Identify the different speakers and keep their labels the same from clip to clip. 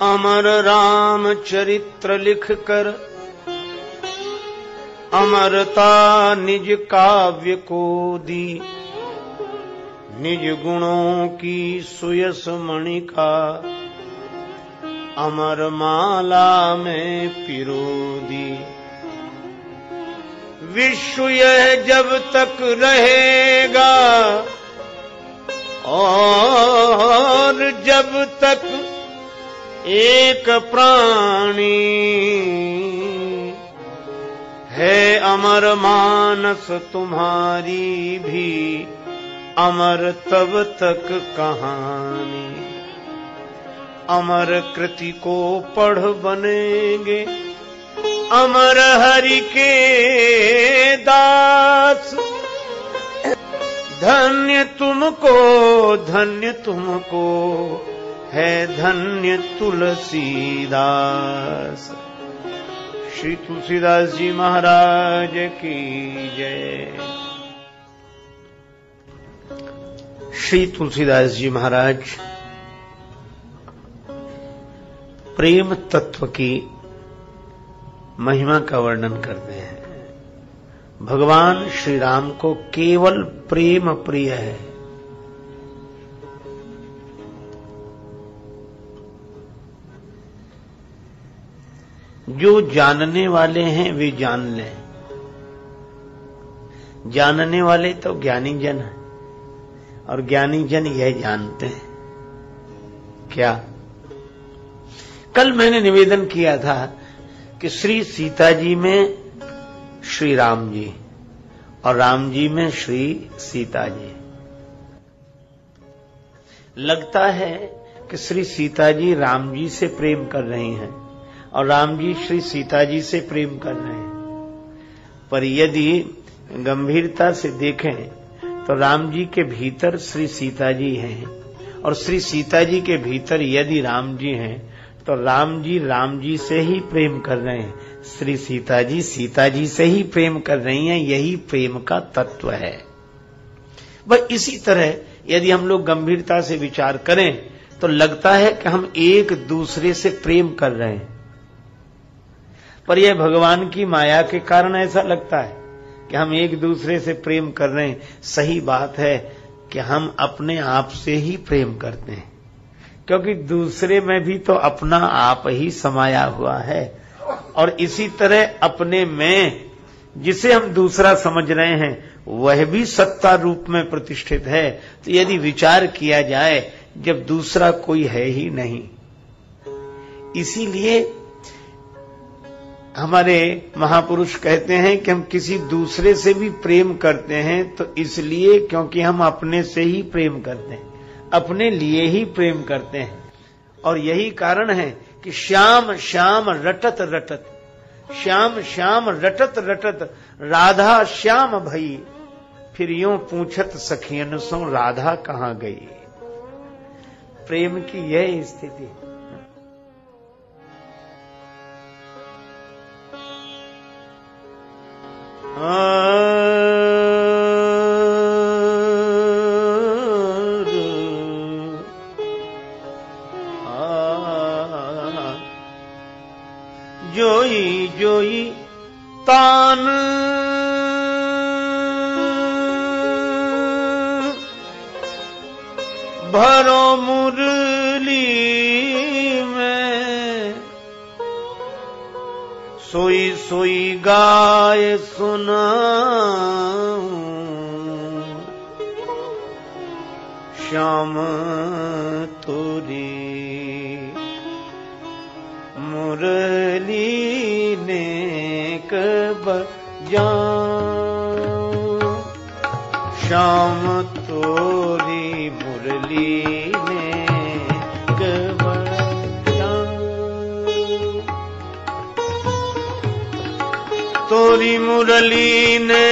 Speaker 1: अमर राम चरित्र लिख कर अमरता निज काव्य को दी। निज गुणों की सुयस मणिका अमर माला में पिरो दी। विश्व यह जब तक रहेगा और जब तक एक प्राणी है, अमर मानस तुम्हारी भी अमर तब तक कहानी। अमर कृति को पढ़ बनेंगे अमर हरि के दास। धन्य तुमको है धन्य तुलसीदास। श्री तुलसीदास जी महाराज की जय। श्री तुलसीदास जी महाराज प्रेम तत्व की महिमा का वर्णन करते हैं। भगवान श्री राम को केवल प्रेम प्रिय है। जो जानने वाले हैं वे जान लें। जानने वाले तो ज्ञानी जन हैं और ज्ञानी जन यह जानते हैं। क्या कल मैंने निवेदन किया था कि श्री सीता जी में श्री राम जी और राम जी में श्री सीता जी। लगता है कि श्री सीता जी राम जी से प्रेम कर रही हैं और राम जी श्री सीता जी से प्रेम कर रहे हैं। पर यदि गंभीरता से देखें तो राम जी के भीतर श्री सीता जी हैं और श्री सीता जी के भीतर यदि राम जी हैं तो राम जी से ही प्रेम कर रहे हैं, श्री सीता जी से ही प्रेम कर रही हैं। यही प्रेम का तत्व है। बस इसी तरह यदि हम लोग गंभीरता से विचार करें तो लगता है कि हम एक दूसरे से प्रेम कर रहे हैं, पर यह भगवान की माया के कारण ऐसा लगता है कि हम एक दूसरे से प्रेम कर रहे हैं। सही बात है कि हम अपने आप से ही प्रेम करते हैं, क्योंकि दूसरे में भी तो अपना आप ही समाया हुआ है। और इसी तरह अपने में जिसे हम दूसरा समझ रहे हैं वह भी सत्ता रूप में प्रतिष्ठित है। तो यदि विचार किया जाए जब दूसरा कोई है ही नहीं, इसीलिए हमारे महापुरुष कहते हैं कि हम किसी दूसरे से भी प्रेम करते हैं तो इसलिए क्योंकि हम अपने से ही प्रेम करते हैं, अपने लिए ही प्रेम करते हैं। और यही कारण है कि श्याम श्याम रटत रटत, श्याम श्याम रटत रटत राधा श्याम भई, फिर यूं पूछत सखियन सो राधा कहां गई। प्रेम की यह स्थिति है। जोई जोई तान भरो मुरली में, सोई सोई गाय सुना श्याम तोरी मुरली ने कब जाऊं, श्याम तोरी मुरली ने कब जाऊं, तोरी मुरली ने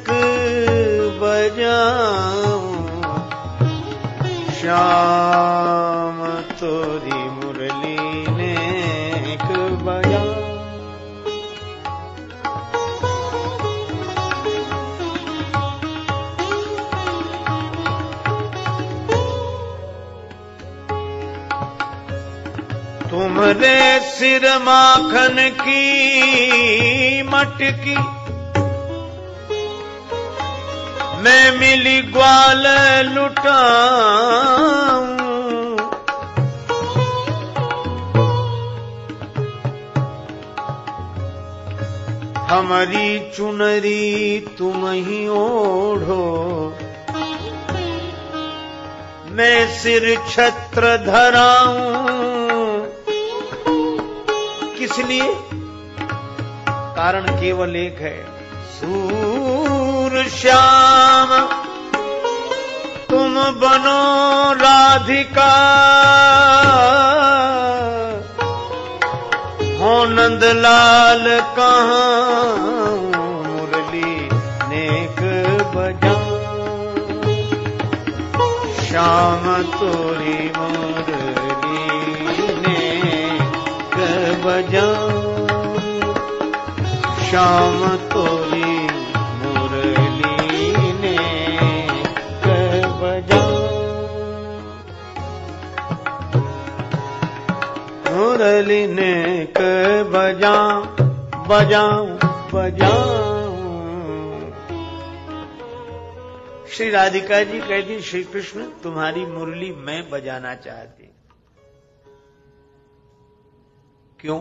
Speaker 1: कब जाऊं, श्याम तोरी मुरली ने कब जाऊं। तुमरे सिर माखन की मटकी, मैं मिली ग्वाल लुटाऊं। हमारी चुनरी तुम ही ओढ़ो, मैं सिर छत्र धराऊं। किस लिए? कारण केवल एक है, सूर श्याम तुम बनो राधिका, हो नंदलाल कहाँ मुरली नेक बजाऊं। श्याम तोरी मुरली नेक बजाऊं, श्याम तोरी मुरली नेक बजाऊं। मुरली नेक बजाऊं बजाऊं बजाऊं। श्री राधिका जी कहती, श्री कृष्ण तुम्हारी मुरली मैं बजाना चाहती। क्यों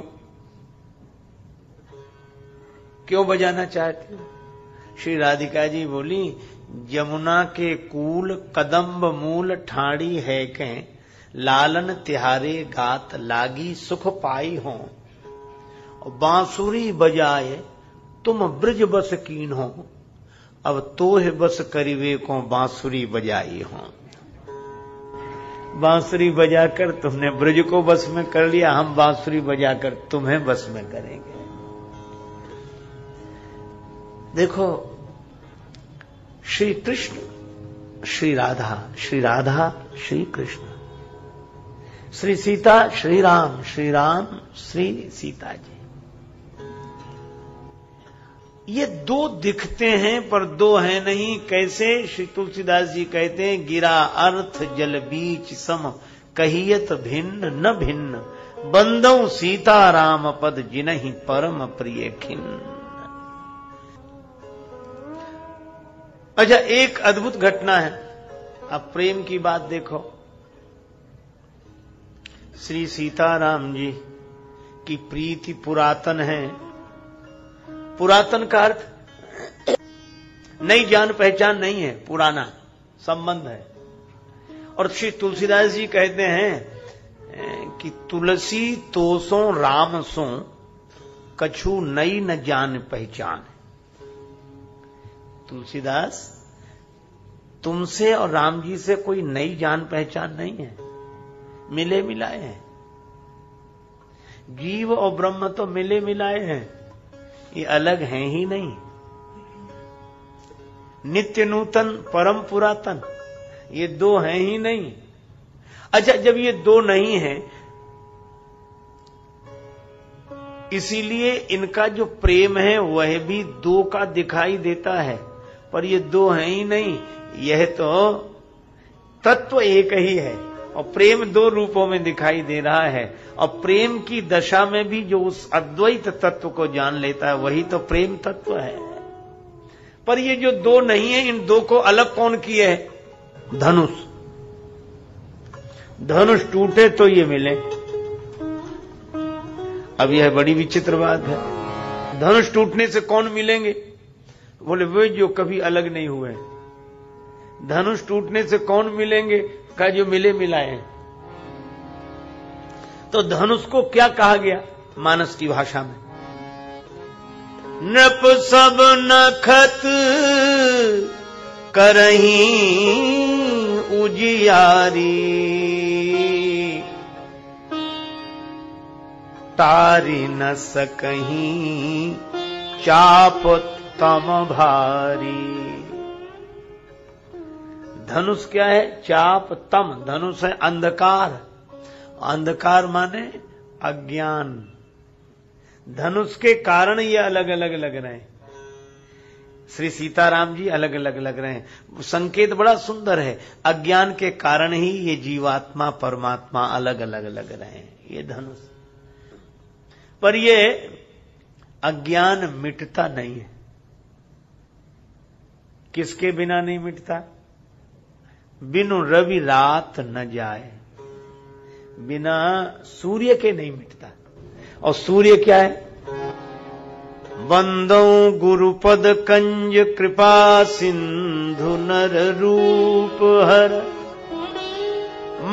Speaker 1: क्यों बजाना चाहती हूं? श्री राधिका जी बोली, यमुना के कूल कदम्ब मूल ठाड़ी है के, लालन तिहारे गात लागी सुख पाई हो। बांसुरी बजाए तुम ब्रज बस कीन हो, अब तोह बस करीवे को बांसुरी बजाई हो। बांसुरी बजाकर तुमने ब्रज को बस में कर लिया, हम बांसुरी बजाकर तुम्हें बस में करेंगे। देखो, श्री कृष्ण श्री राधा, श्री राधा श्री कृष्ण, श्री सीता श्री राम, श्री राम श्री सीता जी। ये दो दिखते हैं पर दो हैं नहीं। कैसे? श्री तुलसीदास जी कहते हैं, गिरा अर्थ जल बीच सम, कहियत भिन्न न भिन्न, बंदौ सीता राम पद जिनहि परम प्रिय खिन्न। अच्छा, एक अद्भुत घटना है। अब प्रेम की बात देखो। श्री सीताराम जी की प्रीति पुरातन है। पुरातन का अर्थ नई जान पहचान नहीं है, पुराना संबंध है। और श्री तुलसीदास जी कहते हैं कि तुलसी तोसो राम सो, कछु नई न जान पहचान। तुलसीदास, तुमसे और राम जी से कोई नई जान पहचान नहीं है, मिले मिलाए हैं। जीव और ब्रह्म तो मिले मिलाए हैं, ये अलग हैं ही नहीं। नित्य नूतन परम पुरातन, ये दो हैं ही नहीं। अच्छा, जब ये दो नहीं है, इसीलिए इनका जो प्रेम है वह भी दो का दिखाई देता है, पर ये दो हैं ही नहीं। यह तो तत्व एक ही है और प्रेम दो रूपों में दिखाई दे रहा है। और प्रेम की दशा में भी जो उस अद्वैत तत्व को जान लेता है वही तो प्रेम तत्व है। पर ये जो दो नहीं है, इन दो को अलग कौन किए है? धनुष। धनुष टूटे तो ये मिले। अब यह बड़ी विचित्र बात है। धनुष टूटने से कौन मिलेंगे? बोले वे जो कभी अलग नहीं हुए। धनुष टूटने से कौन मिलेंगे? का जो मिले मिलाए हैं। तो धनुष को क्या कहा गया मानस की भाषा में? नृप सब नखत करहीं उजियारी, तारी न सकहीं चाप तम भारी। धनुष क्या है? चाप तम। धनुष है अंधकार। अंधकार माने अज्ञान। धनुष के कारण ये अलग अलग लग रहे हैं। श्री सीताराम जी अलग अलग लग रहे हैं। संकेत बड़ा सुंदर है, अज्ञान के कारण ही ये जीवात्मा परमात्मा अलग अलग लग रहे हैं। ये धनुष, पर ये अज्ञान मिटता नहीं है। किसके बिना नहीं मिटता? बिनु रवि रात न जाए, बिना सूर्य के नहीं मिटता। और सूर्य क्या है? बंदो गुरुपद कंज कृपा सिंधु नर रूप हर,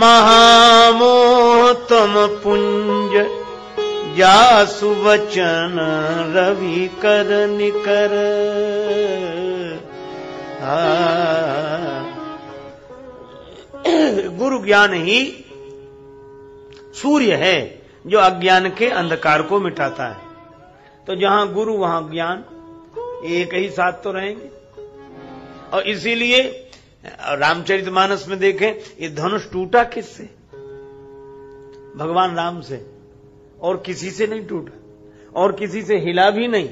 Speaker 1: महामोह तम पुंज जासु वचन रवि कर निकर। गुरु ज्ञान ही सूर्य है जो अज्ञान के अंधकार को मिटाता है। तो जहां गुरु वहां ज्ञान, एक ही साथ तो रहेंगे। और इसीलिए रामचरितमानस में देखें, ये धनुष टूटा किससे? भगवान राम से, और किसी से नहीं टूटा, और किसी से हिला भी नहीं।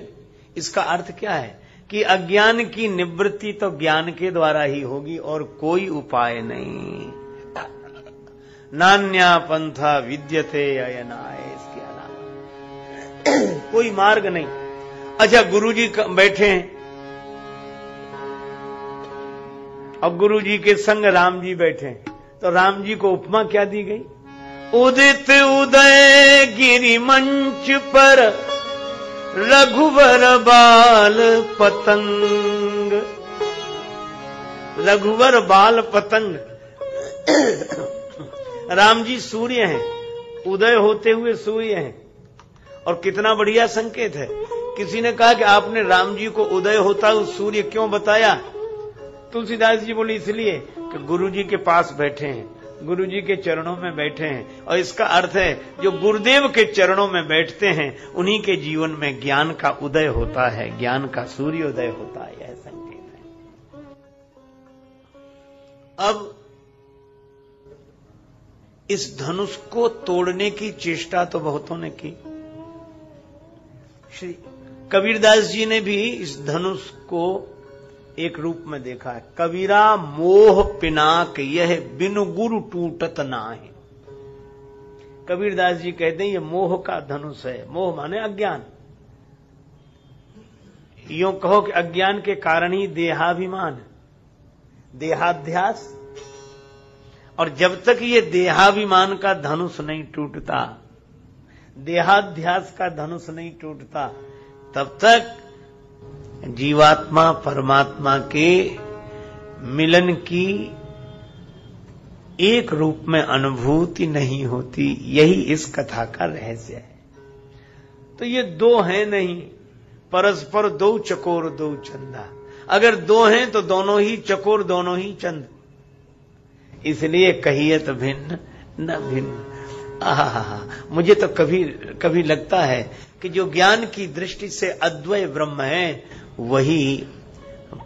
Speaker 1: इसका अर्थ क्या है कि अज्ञान की निवृत्ति तो ज्ञान के द्वारा ही होगी और कोई उपाय नहीं। नान्या पंथा विद्यते अयनाय, इसके अलावा कोई मार्ग नहीं। अच्छा, गुरुजी बैठे हैं और गुरुजी के संग राम जी बैठे हैं, तो राम जी को उपमा क्या दी गई? उदित उदय गिरि मंच पर रघुवर बाल पतंग। रघुवर बाल पतंग। राम जी सूर्य हैं, उदय होते हुए सूर्य हैं। और कितना बढ़िया संकेत है। किसी ने कहा कि आपने राम जी को उदय होता हुआ सूर्य क्यों बताया? तुलसीदास जी बोले इसलिए कि गुरु जी के पास बैठे हैं, गुरु जी के चरणों में बैठे हैं। और इसका अर्थ है जो गुरुदेव के चरणों में बैठते हैं उन्हीं के जीवन में ज्ञान का उदय होता है, ज्ञान का सूर्योदय होता है। यह संकेत है। अब इस धनुष को तोड़ने की चेष्टा तो बहुतों ने की। श्री कबीरदास जी ने भी इस धनुष को एक रूप में देखा है। कबीरा मोह पिनाक यह बिनु गुरु टूटत नाहि। कबीरदास जी कहते हैं ये मोह का धनुष है। मोह माने अज्ञान। यूं कहो कि अज्ञान के कारण ही देहाभिमान, देहाध्यास। और जब तक ये देहाभिमान का धनुष नहीं टूटता, देहाध्यास का धनुष नहीं टूटता, तब तक जीवात्मा परमात्मा के मिलन की एक रूप में अनुभूति नहीं होती। यही इस कथा का रहस्य है। तो ये दो हैं नहीं, परस्पर दो चकोर दो चंदा। अगर दो हैं तो दोनों ही चकोर, दोनों ही चंद। इसलिए कहियत भिन्न न भिन्न। मुझे तो कभी कभी लगता है कि जो ज्ञान की दृष्टि से अद्वय ब्रह्म है, वही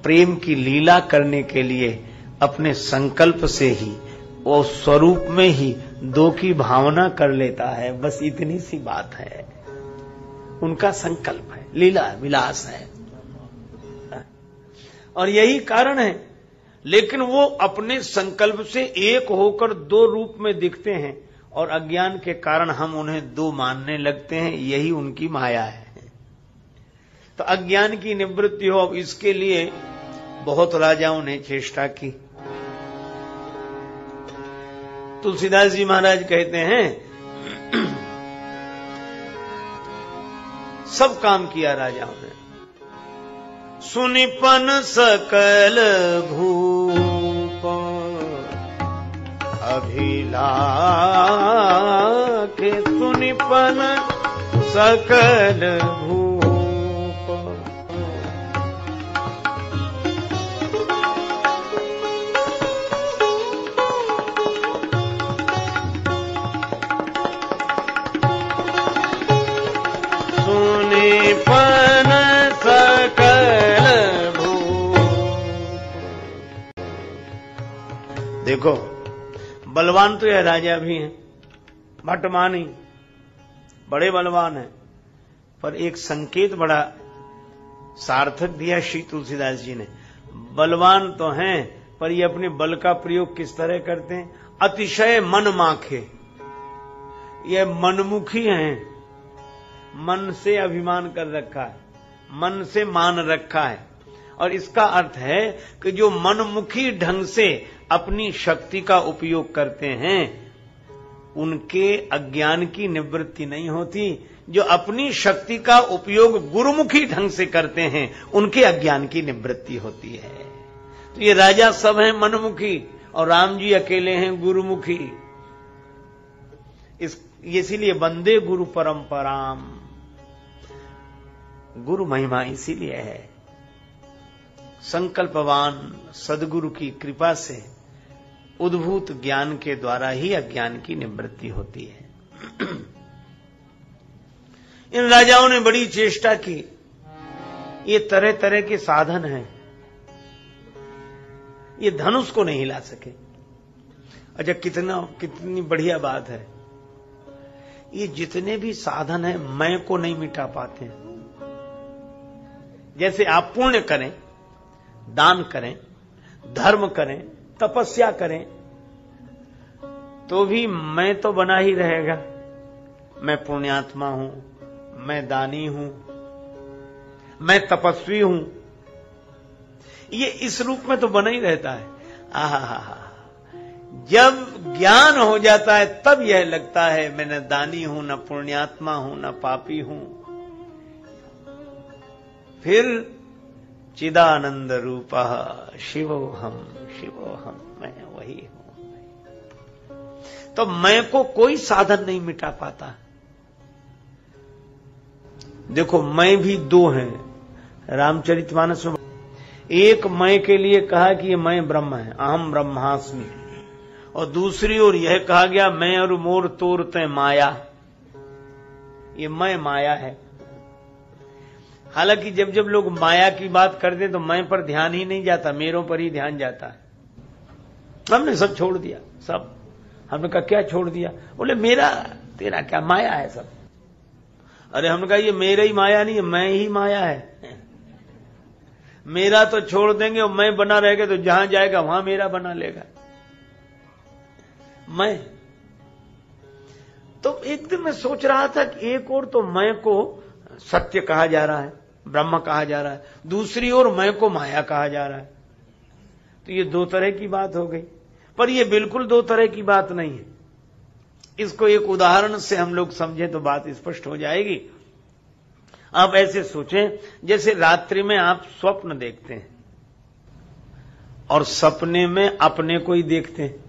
Speaker 1: प्रेम की लीला करने के लिए अपने संकल्प से ही और स्वरूप में ही दो की भावना कर लेता है। बस इतनी सी बात है। उनका संकल्प है, लीला विलास है, और यही कारण है। लेकिन वो अपने संकल्प से एक होकर दो रूप में दिखते हैं, और अज्ञान के कारण हम उन्हें दो मानने लगते हैं। यही उनकी माया है। तो अज्ञान की निवृत्ति हो, अब इसके लिए बहुत राजाओं ने चेष्टा की। तुलसीदास जी महाराज कहते हैं सब काम किया राजाओं ने। सुनिपन सकल भूप अभिलाख, सुनिपन सकल भूप। सुनिपन सकल भूप। देखो, बलवान तो यह राजा भी हैं, भट्टमानी बड़े बलवान हैं, पर एक संकेत बड़ा सार्थक दिया श्री तुलसीदास जी ने। बलवान तो हैं, पर ये अपने बल का प्रयोग किस तरह करते हैं? अतिशय मन माखे, ये मनमुखी हैं, मन से अभिमान कर रखा है, मन से मान रखा है। और इसका अर्थ है कि जो मनमुखी ढंग से अपनी शक्ति का उपयोग करते हैं उनके अज्ञान की निवृत्ति नहीं होती। जो अपनी शक्ति का उपयोग गुरुमुखी ढंग से करते हैं उनके अज्ञान की निवृत्ति होती है। तो ये राजा सब हैं मनमुखी और राम जी अकेले हैं गुरुमुखी। इसीलिए वंदे गुरु परंपराम, गुरु महिमा इसीलिए है। संकल्पवान सदगुरु की कृपा से उद्भूत ज्ञान के द्वारा ही अज्ञान की निवृत्ति होती है। इन राजाओं ने बड़ी चेष्टा की। ये तरह तरह के साधन हैं, ये धनुष को नहीं ला सके। अच्छा, कितनी बढ़िया बात है। ये जितने भी साधन हैं मैं को नहीं मिटा पाते। जैसे आप पुण्य करें, दान करें, धर्म करें, तपस्या करें, तो भी मैं तो बना ही रहेगा। मैं पुण्यात्मा हूं, मैं दानी हूं, मैं तपस्वी हूं, ये इस रूप में तो बना ही रहता है। आहा, जब ज्ञान हो जाता है तब यह लगता है मैं न दानी हूं, न पुण्यात्मा हूं, न पापी हूं। फिर चिदानंद रूपः शिवोहम शिवोहम, मैं वही हूं। तो मैं को कोई साधन नहीं मिटा पाता। देखो, मैं भी दो हैं रामचरितमानस में। एक मैं के लिए कहा कि ये मैं ब्रह्म है, अहम ब्रह्मास्मि, और दूसरी ओर यह कहा गया मैं और मोर तोर तय माया, ये मैं माया है। हालांकि जब जब लोग माया की बात करते तो मैं पर ध्यान ही नहीं जाता, मेरों पर ही ध्यान जाता है। हमने सब छोड़ दिया, सब। हमने कहा क्या छोड़ दिया? बोले मेरा तेरा क्या, माया है सब। अरे हमने कहा ये मेरा ही माया नहीं है, मैं ही माया है। मेरा तो छोड़ देंगे और मैं बना रहेगा, तो जहां जाएगा वहां मेरा बना लेगा। मैं तो एक दिन मैं सोच रहा था कि एक और तो मैं को सत्य कहा जा रहा है, ब्रह्म कहा जा रहा है, दूसरी ओर मैं को माया कहा जा रहा है। तो ये दो तरह की बात हो गई। पर ये बिल्कुल दो तरह की बात नहीं है। इसको एक उदाहरण से हम लोग समझें तो बात स्पष्ट हो जाएगी। आप ऐसे सोचें, जैसे रात्रि में आप स्वप्न देखते हैं और सपने में अपने को ही देखते हैं।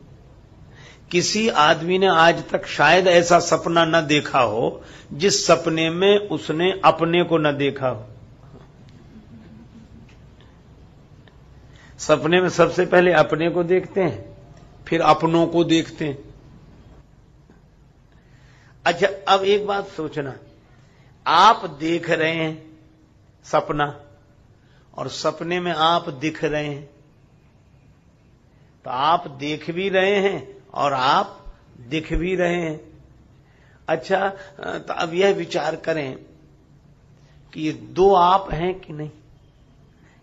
Speaker 1: किसी आदमी ने आज तक शायद ऐसा सपना न देखा हो जिस सपने में उसने अपने को न देखा हो। सपने में सबसे पहले अपने को देखते हैं, फिर अपनों को देखते हैं। अच्छा, अब एक बात सोचना, आप देख रहे हैं सपना और सपने में आप दिख रहे हैं, तो आप देख भी रहे हैं और आप दिख भी रहे हैं। अच्छा, तो अब यह विचार करें कि ये दो आप हैं कि नहीं?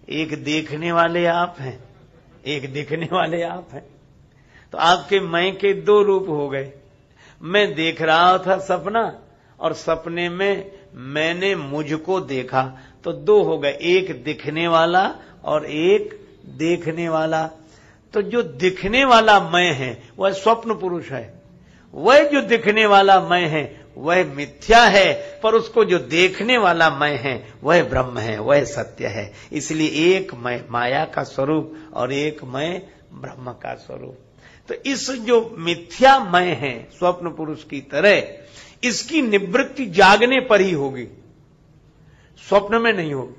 Speaker 1: एक देखने वाले आप हैं, एक दिखने वाले आप हैं। तो आपके मैं के दो रूप हो गए। मैं देख रहा था सपना और सपने में मैंने मुझको देखा, तो दो हो गए, एक दिखने वाला और एक देखने वाला। तो जो दिखने वाला मैं है वह स्वप्न पुरुष है, वह जो दिखने वाला मैं है वह मिथ्या है, पर उसको जो देखने वाला मैं है वह ब्रह्म है, वह सत्य है। इसलिए एक मैं माया का स्वरूप और एक मैं ब्रह्म का स्वरूप। तो इस जो मिथ्या मैं है स्वप्न पुरुष की तरह, इसकी निवृत्ति जागने पर ही होगी, स्वप्न में नहीं होगी।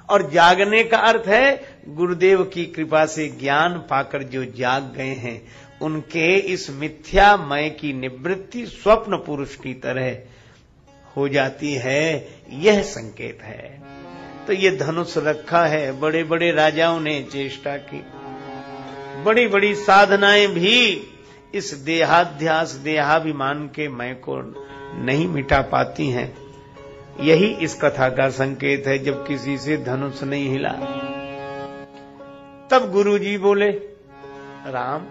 Speaker 1: और जागने का अर्थ है गुरुदेव की कृपा से ज्ञान पाकर जो जाग गए हैं उनके इस मिथ्या मय की निवृत्ति स्वप्न पुरुष की तरह हो जाती है। यह संकेत है। तो ये धनुष रखा है, बड़े बड़े राजाओं ने चेष्टा की, बड़ी बड़ी साधनाएं भी इस देहाध्यास देहाभिमान के मय को नहीं मिटा पाती हैं। यही इस कथा का संकेत है। जब किसी से धनुष नहीं हिला, तब गुरुजी बोले, राम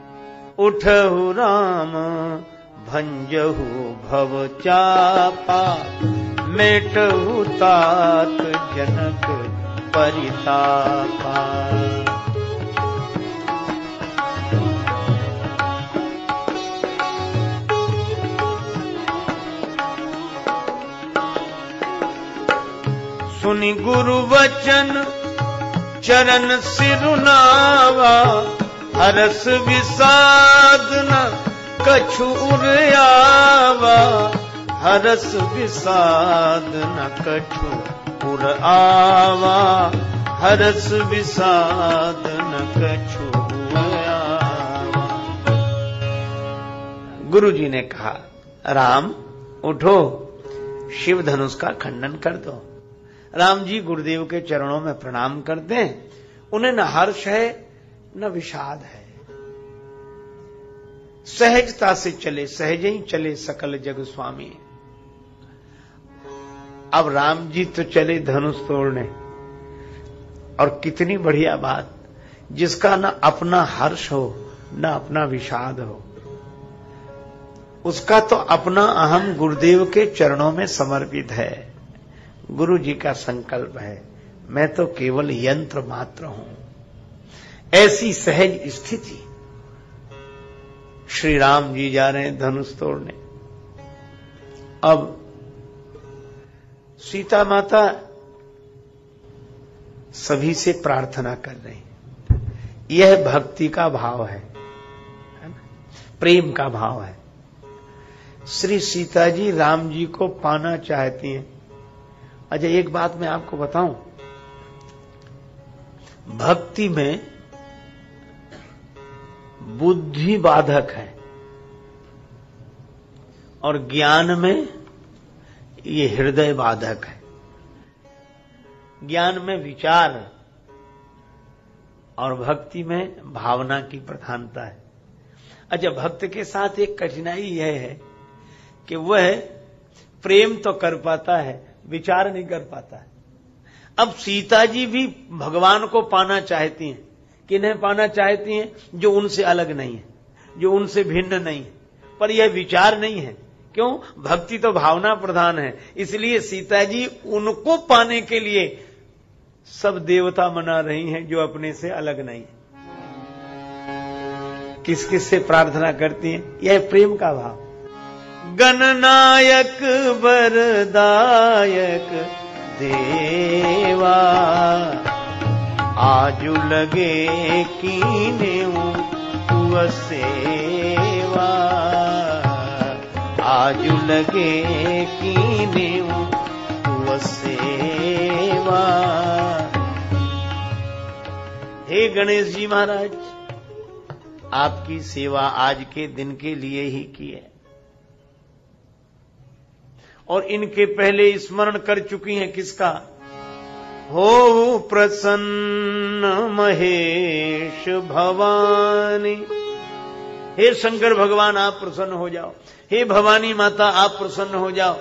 Speaker 1: उठहु राम भंजहु भव चापा, मेटहु तात जनक परितापा। सुनि गुरु वचन चरण सिरुनावा, हरस विषाद न कछु उरयावा, हरस विषाद न कछु उरआवा, हरस विषाद न कछु उरआवा। गुरुजी ने कहा, राम उठो, शिव धनुष का खंडन कर दो। राम जी गुरुदेव के चरणों में प्रणाम करते हैं। उन्हें न हर्ष है न विषाद है, सहजता से चले, सहज ही चले सकल जग स्वामी। अब राम जी तो चले धनुष तोड़ने, और कितनी बढ़िया बात, जिसका न अपना हर्ष हो न अपना विषाद हो, उसका तो अपना अहम गुरुदेव के चरणों में समर्पित है। गुरु जी का संकल्प है, मैं तो केवल यंत्र मात्र हूं। ऐसी सहज स्थिति, श्री राम जी जा रहे हैं धनुष तोड़ने। अब सीता माता सभी से प्रार्थना कर रही, यह भक्ति का भाव है ना? प्रेम का भाव है। श्री सीता जी राम जी को पाना चाहती हैं। अच्छा, एक बात मैं आपको बताऊं, भक्ति में बुद्धि बाधक है और ज्ञान में ये हृदय बाधक है। ज्ञान में विचार और भक्ति में भावना की प्रधानता है। अच्छा, भक्त के साथ एक कठिनाई यह है कि वह प्रेम तो कर पाता है, विचार नहीं कर पाता है। अब सीता जी भी भगवान को पाना चाहती हैं। किन्हें पाना चाहती हैं? जो उनसे अलग नहीं है, जो उनसे भिन्न नहीं है, पर यह विचार नहीं है। क्यों? भक्ति तो भावना प्रधान है। इसलिए सीता जी उनको पाने के लिए सब देवता मना रही हैं जो अपने से अलग नहीं है। किस किस से प्रार्थना करती हैं? यह प्रेम का भाव। गणनायक वरदायक देवा, आजु लगे कीने तुअ सेवा, आजु लगे कीने तुअ सेवा। हे गणेश जी महाराज, आपकी सेवा आज के दिन के लिए ही की है, और इनके पहले स्मरण कर चुकी हैं किसका? हो प्रसन्न महेश भवानी। हे शंकर भगवान आप प्रसन्न हो जाओ, हे भवानी माता आप प्रसन्न हो जाओ।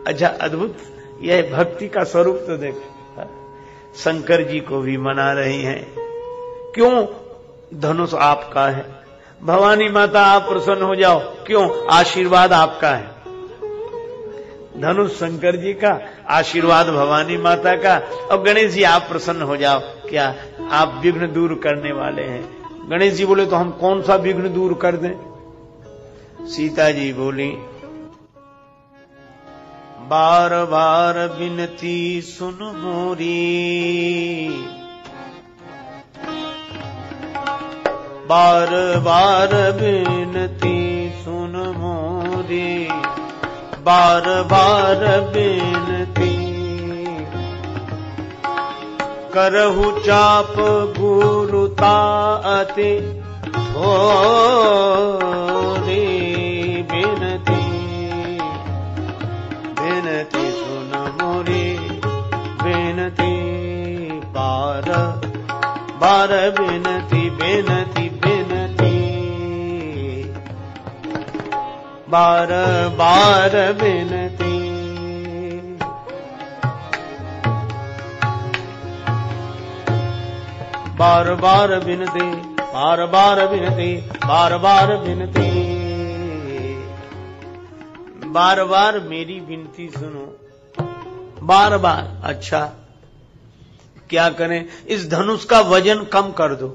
Speaker 1: अच्छा, अद्भुत यह भक्ति का स्वरूप तो देख, शंकर जी को भी मना रही हैं। क्यों? धनुष आपका है। भवानी माता आप प्रसन्न हो जाओ, क्यों? आशीर्वाद आपका है। धनुष शंकर जी का, आशीर्वाद भवानी माता का, और गणेश जी आप प्रसन्न हो जाओ। क्या आप विघ्न दूर करने वाले हैं। गणेश जी बोले तो हम कौन सा विघ्न दूर कर दें? सीता जी बोली, बार बार विनती सुन मोरी, बार बार विनती सुन मोरी, बार बार विनती, करहु चाप गुरुता अति थोरी विनती, विनती सुन मोरी विनती, बार बार विनती विनती विनती, बार बार विनती। बार बार विनती, बार बार विनती, बार बार विनती, बार बार मेरी विनती सुनो, बार बार। अच्छा क्या करें? इस धनुष का वजन कम कर दो।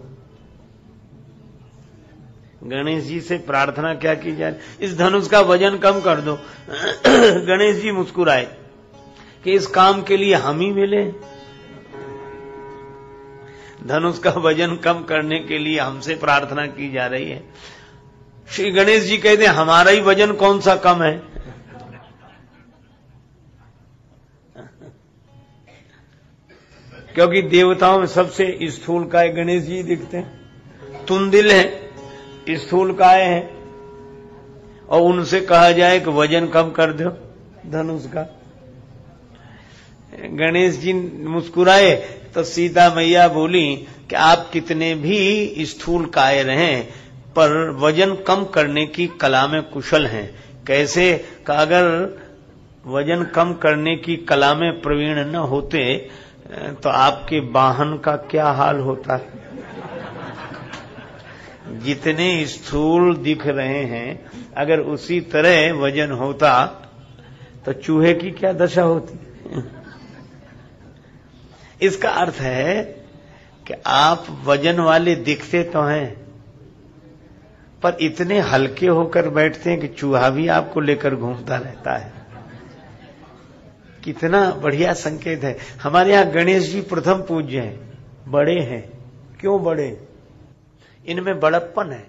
Speaker 1: गणेश जी से प्रार्थना क्या की जाए? इस धनुष का वजन कम कर दो। गणेश जी मुस्कुराए कि इस काम के लिए हम ही मिले। धनुष का वजन कम करने के लिए हमसे प्रार्थना की जा रही है। श्री गणेश जी कहते हैं हमारा ही वजन कौन सा कम है? क्योंकि देवताओं में सबसे स्थूल काय गणेश जी दिखते हैं, तुंदिल है, स्थूल काय है, और उनसे कहा जाए कि वजन कम कर दो धनुष का। गणेश जी मुस्कुराए तो सीता मैया बोली कि आप कितने भी स्थूल काय रहें पर वजन कम करने की कला में कुशल हैं। कैसे? कि अगर वजन कम करने की कला में प्रवीण न होते तो आपके वाहन का क्या हाल होता? जितने स्थूल दिख रहे हैं अगर उसी तरह वजन होता तो चूहे की क्या दशा होती? इसका अर्थ है कि आप वजन वाले दिखते तो हैं पर इतने हल्के होकर बैठते हैं कि चूहा भी आपको लेकर घूमता रहता है। कितना बढ़िया संकेत है। हमारे यहां गणेश जी प्रथम पूज्य हैं, बड़े हैं। क्यों बड़े? इनमें बड़प्पन है।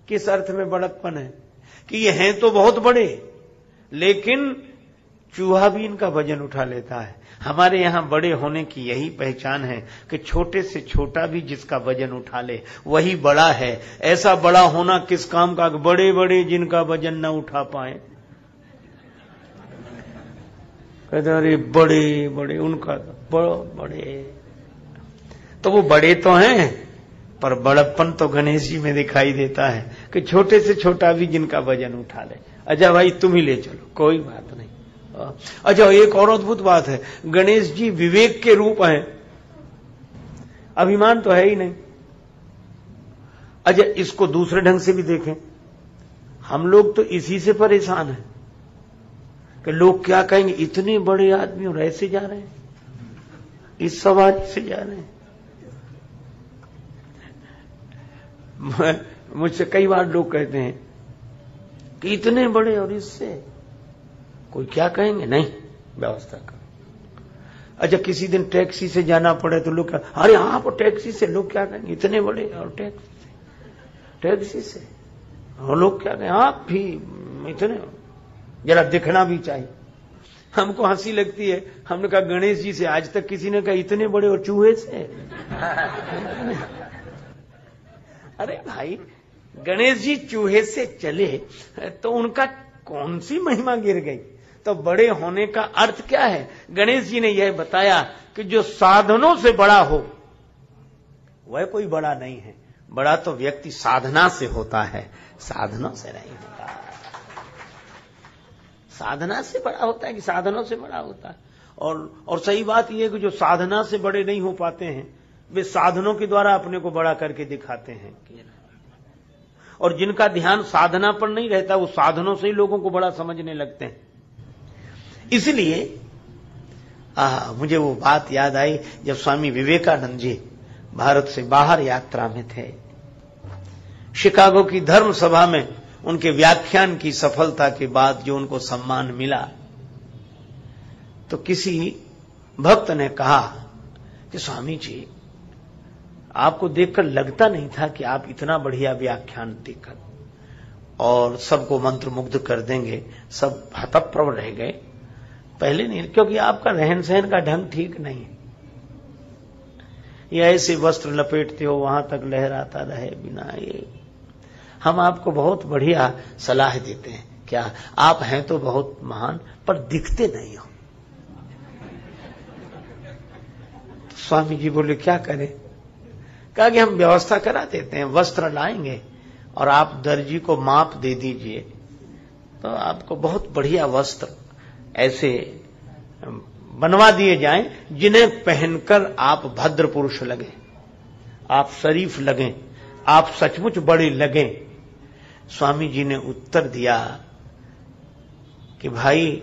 Speaker 1: किस अर्थ में बड़प्पन है? कि ये हैं तो बहुत बड़े लेकिन चूहा भी इनका वजन उठा लेता है। हमारे यहां बड़े होने की यही पहचान है कि छोटे से छोटा भी जिसका वजन उठा ले वही बड़ा है। ऐसा बड़ा होना किस काम का? बड़े बड़े जिनका वजन न उठा पाए। कहते अरे बड़े बड़े, उनका बड़े, तो वो बड़े तो हैं पर बड़प्पन तो गणेश जी में दिखाई देता है कि छोटे से छोटा भी जिनका वजन उठा ले। अच्छा भाई तुम ही ले चलो, कोई बात नहीं। अच्छा एक और अद्भुत बात है, गणेश जी विवेक के रूप हैं, अभिमान तो है ही नहीं। अच्छा इसको दूसरे ढंग से भी देखें, हम लोग तो इसी से परेशान हैं कि लोग क्या कहेंगे, इतने बड़े आदमी और ऐसे जा रहे हैं, इस सवारी से जा रहे हैं। मुझसे कई बार लोग कहते हैं कि इतने बड़े और इससे कोई क्या कहेंगे, नहीं व्यवस्था करो। अच्छा किसी दिन टैक्सी से जाना पड़े तो लोग क्या, अरे आप टैक्सी से, लोग क्या कहेंगे, इतने बड़े और टैक्सी से, और लोग क्या कहेंगे, आप भी इतने, जरा दिखना भी चाहिए। हमको हंसी लगती है। हमने कहा गणेश जी से आज तक किसी ने कहा इतने बड़े और चूहे से। अरे भाई गणेश जी चूहे से चले तो उनका कौन सी महिमा गिर गई? तो बड़े होने का अर्थ क्या है? गणेश जी ने यह बताया कि जो साधनों से बड़ा हो वह कोई बड़ा नहीं है। बड़ा तो व्यक्ति साधना से होता है, साधनों से नहीं होता। साधना से बड़ा होता है कि साधनों से बड़ा होता है? और सही बात यह है कि जो साधना से बड़े नहीं हो पाते हैं वे साधनों के द्वारा अपने को बड़ा करके दिखाते हैं। और जिनका ध्यान साधना पर नहीं रहता वो साधनों से ही लोगों को बड़ा समझने लगते हैं। इसलिए मुझे वो बात याद आई जब स्वामी विवेकानंद जी भारत से बाहर यात्रा में थे, शिकागो की धर्म सभा में उनके व्याख्यान की सफलता के बाद जो उनको सम्मान मिला, तो किसी भक्त ने कहा कि स्वामी जी आपको देखकर लगता नहीं था कि आप इतना बढ़िया व्याख्यान देकर और सबको मंत्रमुग्ध कर देंगे। सब हतप्रभ रह गए। पहले नहीं, क्योंकि आपका रहन सहन का ढंग ठीक नहीं है। ये ऐसे वस्त्र लपेटते हो वहां तक लहराता रहे बिना, ये हम आपको बहुत बढ़िया सलाह देते हैं। क्या आप हैं तो बहुत महान पर दिखते नहीं हो। स्वामी जी बोले क्या करें? कहा कि हम व्यवस्था करा देते हैं, वस्त्र लाएंगे और आप दर्जी को माप दे दीजिए तो आपको बहुत बढ़िया वस्त्र ऐसे बनवा दिए जाएं जिन्हें पहनकर आप भद्र पुरुष लगे। आप शरीफ लगें, आप सचमुच बड़े लगें। स्वामी जी ने उत्तर दिया कि भाई,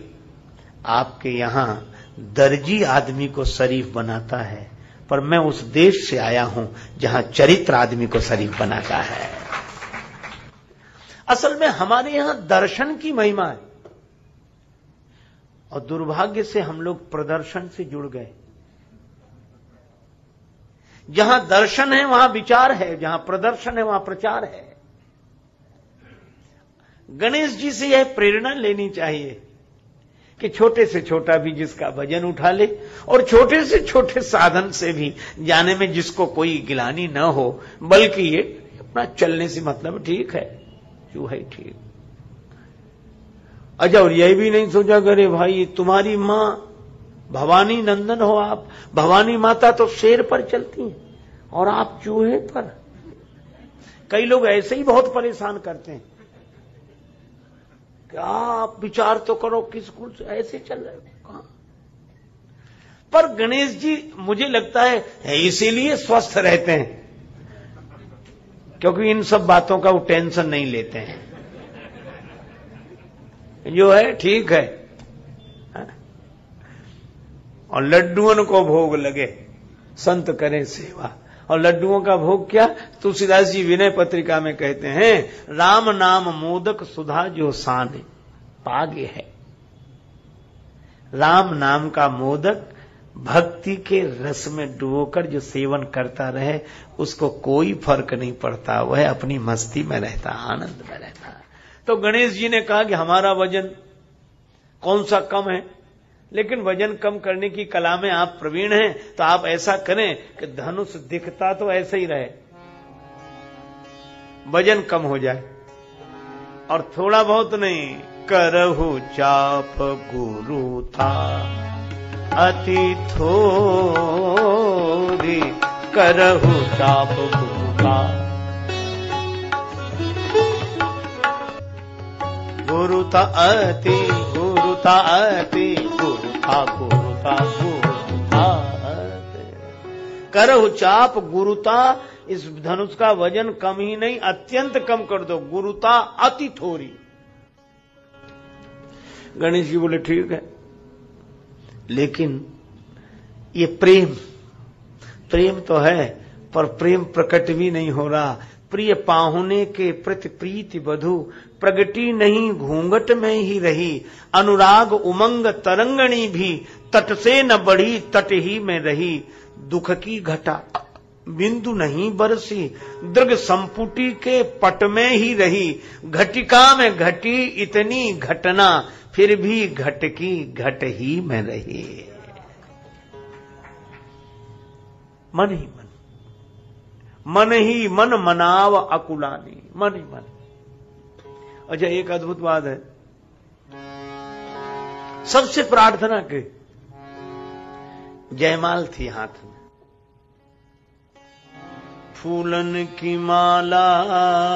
Speaker 1: आपके यहां दर्जी आदमी को शरीफ बनाता है, पर मैं उस देश से आया हूं जहां चरित्र आदमी को शरीफ बनाता है। असल में हमारे यहां दर्शन की महिमा है, और दुर्भाग्य से हम लोग प्रदर्शन से जुड़ गए। जहां दर्शन है वहां विचार है, जहां प्रदर्शन है वहां प्रचार है। गणेश जी से यह प्रेरणा लेनी चाहिए कि छोटे से छोटा भी जिसका वजन उठा ले, और छोटे से छोटे साधन से भी जाने में जिसको कोई गिलानी न हो, बल्कि ये अपना चलने से मतलब ठीक है, जो है ठीक। अच्छा, और यही भी नहीं सोचा करे भाई तुम्हारी मां भवानी नंदन हो आप, भवानी माता तो शेर पर चलती हैं और आप चूहे पर। कई लोग ऐसे ही बहुत परेशान करते हैं कि आप विचार तो करो किस कुल से ऐसे चल रहे हो कहां। पर गणेश जी मुझे लगता है इसीलिए स्वस्थ रहते हैं, क्योंकि इन सब बातों का वो टेंशन नहीं लेते हैं, जो है ठीक है। और लड्डुओं को भोग लगे, संत करें सेवा। और लड्डुओं का भोग क्या, तुलसीदास जी विनय पत्रिका में कहते हैं, राम नाम मोदक सुधा जो सान पागे है। राम नाम का मोदक भक्ति के रस में डुबोकर जो सेवन करता रहे, उसको कोई फर्क नहीं पड़ता, वह अपनी मस्ती में रहता, आनंद में रहता। तो गणेश जी ने कहा कि हमारा वजन कौन सा कम है, लेकिन वजन कम करने की कला में आप प्रवीण हैं, तो आप ऐसा करें कि धनुष दिखता तो ऐसे ही रहे, वजन कम हो जाए, और थोड़ा बहुत नहीं, करहु चाप गुरु था अति थोड़ी, करहु चाप गुरु था, गुरु था अति, गुरु था अति, गुरु था गुरु था गुरु था। करहु चाप गुरुता, इस धनुष का वजन कम ही नहीं अत्यंत कम कर दो, गुरुता अति थोड़ी। गणेश जी बोले ठीक है, लेकिन ये प्रेम तो है, पर प्रेम प्रकट भी नहीं हो रहा। प्रिय पाहुने के प्रति प्रीति बधु, प्रगटी नहीं घूंघट में ही रही, अनुराग उमंग तरंगणी भी, तट से न बढ़ी तट ही में रही, दुख की घटा बिंदु नहीं बरसी, दृग संपुटी के पट में ही रही, घटिका में घटी इतनी घटना, फिर भी घट की घट ही में रही। मन ही मन, मन ही मन मनाव अकुलानी, मन ही मन। अच्छा, एक अद्भुत बात है, सबसे प्रार्थना के जयमाल थी हाथ में, फूलन की माला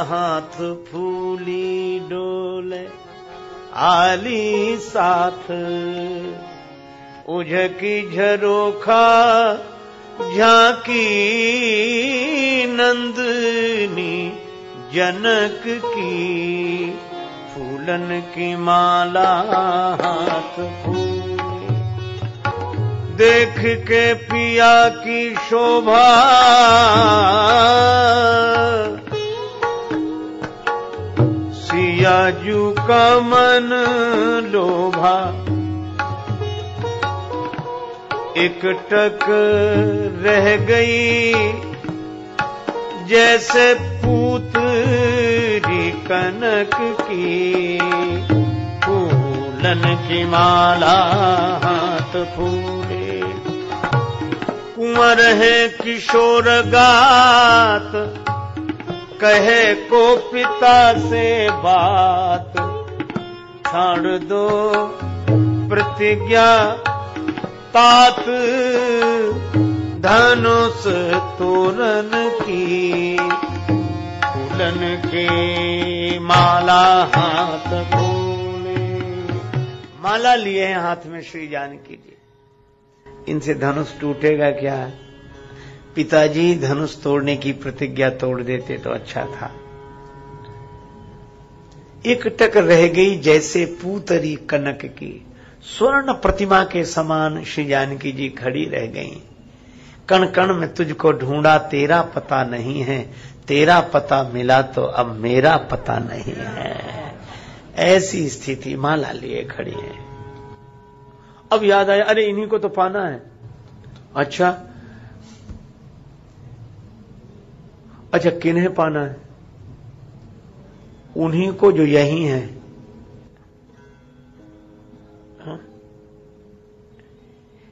Speaker 1: हाथ फूली डोले, आली साथ उझकी झरोखा झांकी नंदनी जनक की, फूलन की माला हाथ फूले, देख के पिया की शोभा, सियाजू का मन लोभा, एक टक रह गई जैसे पूतरी कनक की, फूलन की माला हाथ फूले, कुंवर है किशोर गात, कहे को पिता से बात, छाड़ दो प्रतिज्ञा तात धनुष तोरण की, फूलन के माला हाथ फूले। माला लिए हैं हाथ में श्री जानकी जी, इनसे धनुष टूटेगा क्या? पिताजी धनुष तोड़ने की प्रतिज्ञा तोड़ देते तो अच्छा था। एक टक रह गई जैसे पूतरी कनक की, स्वर्ण प्रतिमा के समान श्री जानकी जी खड़ी रह गईं। कण कण में तुझको ढूंढा, तेरा पता नहीं है, तेरा पता मिला तो अब मेरा पता नहीं है। ऐसी स्थिति माला लिए खड़ी है। अब याद आया, अरे इन्हीं को तो पाना है। अच्छा किन्हें पाना है? उन्हीं को जो यही है। हाँ?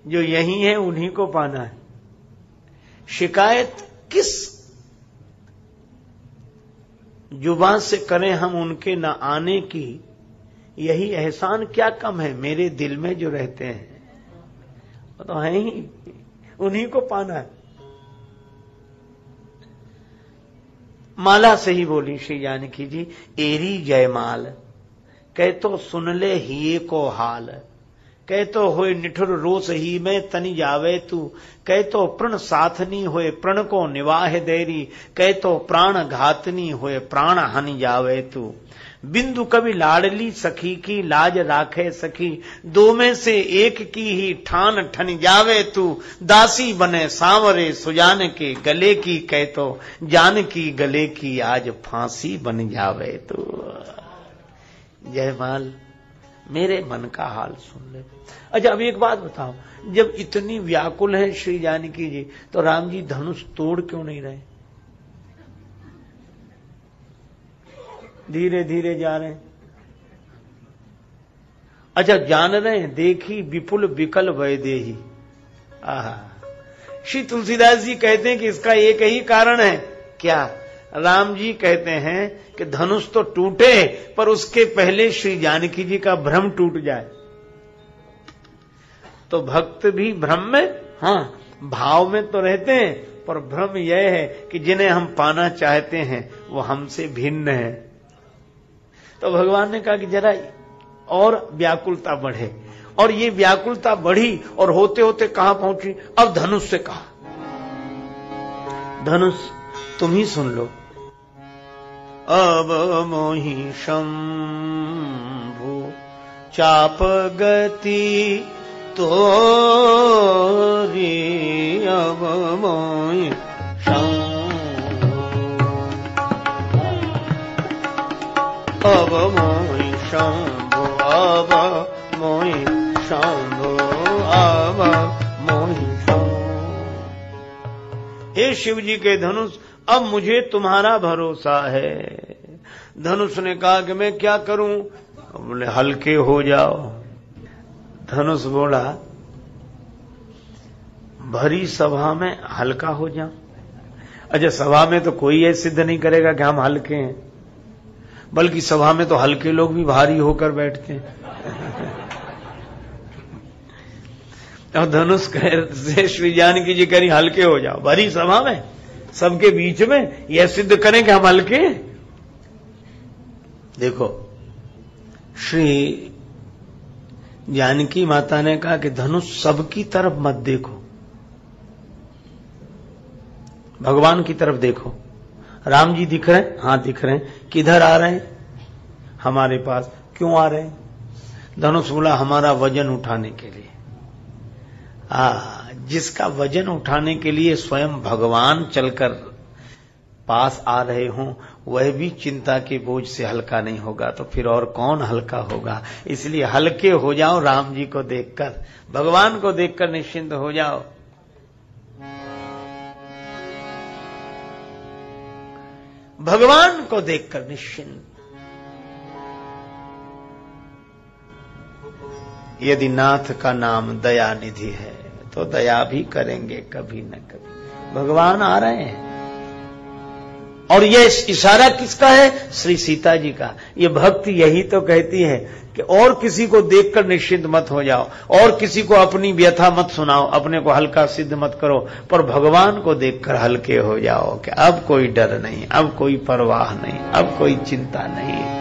Speaker 1: जो यही है उन्हीं को पाना है। शिकायत किस जुबान से करें हम उनके न आने की? यही एहसान क्या कम है मेरे दिल में जो रहते हैं, वो तो है ही, उन्हीं को पाना है। माला से ही बोली श्री जानकी जी, एरी जयमाल कह तो सुन ले हिये को हाल, कह तो होए निठुर रोस ही में तनि जावे तू, कह तो प्रण साथनी होए प्रण को निवाह देरी, कह तो प्राण घातनी होए प्राण हनि जावे तू। बिंदु कभी लाडली सखी की लाज राखे सखी, दो में से एक की ही ठान ठन जावे तू। दासी बने सांवरे सुजान के गले की, कह तो जान की गले की आज फांसी बन जावे तू। जयमाल मेरे मन का हाल सुन ले। अच्छा अब एक बात बताओ, जब इतनी व्याकुल है श्री जानकी जी, तो राम जी धनुष तोड़ क्यों नहीं रहे? धीरे धीरे जा रहे हैं। अच्छा जान रहे हैं, देखी विपुल विकल वैदेही। आहा, श्री तुलसीदास जी कहते हैं कि इसका एक ही कारण है। क्या? राम जी कहते हैं कि धनुष तो टूटे पर उसके पहले श्री जानकी जी का भ्रम टूट जाए। तो भक्त भी भ्रम में, हाँ भाव में तो रहते हैं, पर भ्रम यह है कि जिन्हें हम पाना चाहते हैं वो हमसे भिन्न है। तो भगवान ने कहा कि जरा और व्याकुलता बढ़े, और ये व्याकुलता बढ़ी और होते होते कहां पहुंची? अब धनुष से कहा, धनुष तुम ही सुन लो। अब मोहि शंभु चाप गति तोरी, अब मोहि अब मोहि शंभु, अब मोहि शंभु, अब मोहि शंभु। हे शिव जी के धनुष, अब मुझे तुम्हारा भरोसा है। धनुष ने कहा कि मैं क्या करूं? बोले हल्के हो जाओ। धनुष बोला भरी सभा में हल्का हो जाओ। अच्छा सभा में तो कोई ये सिद्ध नहीं करेगा कि हम हल्के हैं, बल्कि सभा में तो हल्के लोग भी भारी होकर बैठते हैं। और धनुष कह श्री जानकी जी कह रही हल्के हो जाओ। भरी सभा में सबके बीच में यह सिद्ध करें कि हम हल्के हैं। देखो श्री जानकी माता ने कहा कि धनुष सबकी तरफ मत देखो, भगवान की तरफ देखो। राम जी दिख रहे हैं? हाँ दिख रहे हैं। किधर आ रहे हैं? हमारे पास। क्यों आ रहे हैं? धनुष बोला हमारा वजन उठाने के लिए। जिसका वजन उठाने के लिए स्वयं भगवान चलकर पास आ रहे हों, वह भी चिंता के बोझ से हल्का नहीं होगा, तो फिर और कौन हल्का होगा? इसलिए हल्के हो जाओ राम जी को देखकर, भगवान को देखकर निश्चिंत हो जाओ। भगवान को देखकर निश्चिंत। यदि नाथ का नाम दया निधि है तो दया भी करेंगे कभी न कभी। भगवान आ रहे हैं। और यह इशारा किसका है? श्री सीता जी का। ये भक्ति यही तो कहती है कि और किसी को देखकर निश्चिंत मत हो जाओ, और किसी को अपनी व्यथा मत सुनाओ, अपने को हल्का सिद्ध मत करो, पर भगवान को देखकर हल्के हो जाओ कि अब कोई डर नहीं, अब कोई परवाह नहीं, अब कोई चिंता नहीं।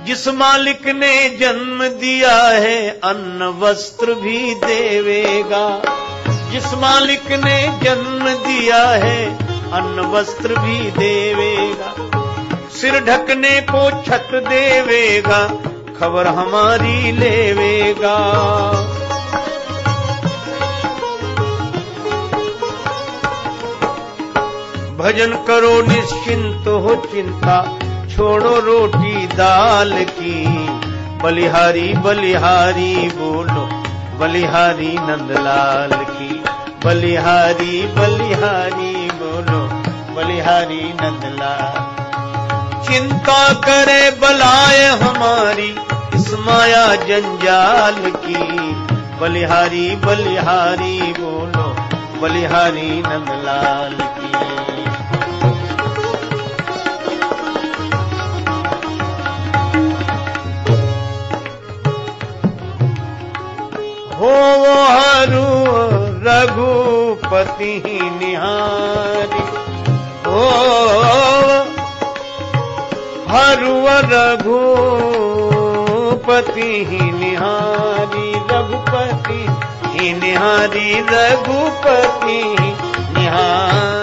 Speaker 1: जिस मालिक ने जन्म दिया है अन्न वस्त्र भी देवेगा, जिस मालिक ने जन्म दिया है अन्न वस्त्र भी देवेगा, सिर ढकने को छत देवेगा, खबर हमारी लेवेगा। भजन करो निश्चिंत हो चिंता, छोड़ो रोटी दाल की, बलिहारी बलिहारी बोलो, बलिहारी नंदलाल की, बलिहारी बलिहारी बोलो, बलिहारी नंदलाल। चिंता करे बलाए हमारी इस माया जंजाल की, बलिहारी बलिहारी बोलो, बलिहारी नंदलाल की। हो वो हरू रघुपति निहारी, हो हरू रघुपति निहारी, रघुपति निहारी, रघुपति निहारी।